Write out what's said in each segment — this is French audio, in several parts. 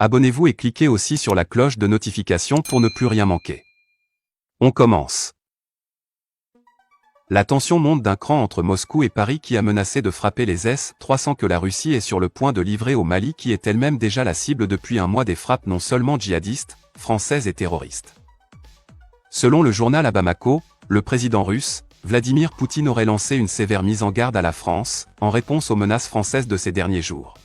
Abonnez-vous et cliquez aussi sur la cloche de notification pour ne plus rien manquer. On commence. La tension monte d'un cran entre Moscou et Paris qui a menacé de frapper les S-300 que la Russie est sur le point de livrer au Mali qui est elle-même déjà la cible depuis un mois des frappes non seulement djihadistes, françaises et terroristes. Selon le journal à Bamako, le président russe, Vladimir Poutine aurait lancé une sévère mise en garde à la France, en réponse aux menaces françaises de ces derniers jours.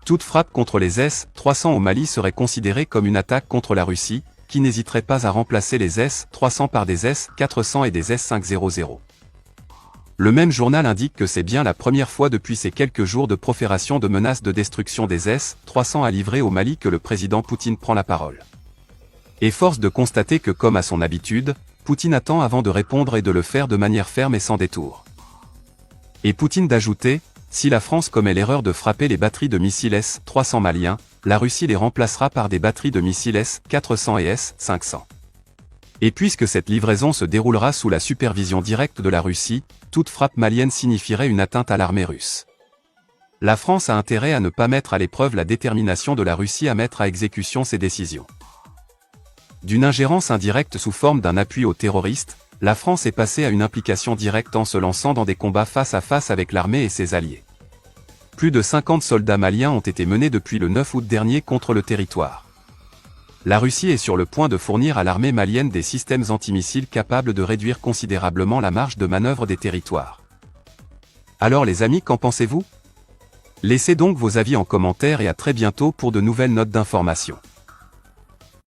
Toute frappe contre les S-300 au Mali serait considérée comme une attaque contre la Russie, qui n'hésiterait pas à remplacer les S-300 par des S-400 et des S-500. Le même journal indique que c'est bien la première fois depuis ces quelques jours de profération de menaces de destruction des S-300 à livrer au Mali que le président Poutine prend la parole. Et force de constater que comme à son habitude, Poutine attend avant de répondre et de le faire de manière ferme et sans détour. Et Poutine d'ajouter, si la France commet l'erreur de frapper les batteries de missiles S-300 maliens, la Russie les remplacera par des batteries de missiles S-400 et S-500. Et puisque cette livraison se déroulera sous la supervision directe de la Russie, toute frappe malienne signifierait une atteinte à l'armée russe. La France a intérêt à ne pas mettre à l'épreuve la détermination de la Russie à mettre à exécution ses décisions. D'une ingérence indirecte sous forme d'un appui aux terroristes, la France est passée à une implication directe en se lançant dans des combats face à face avec l'armée et ses alliés. Plus de 50 soldats maliens ont été menés depuis le 9 août dernier contre le territoire. La Russie est sur le point de fournir à l'armée malienne des systèmes antimissiles capables de réduire considérablement la marge de manœuvre des territoires. Alors les amis, qu'en pensez-vous? Laissez donc vos avis en commentaire et à très bientôt pour de nouvelles notes d'information.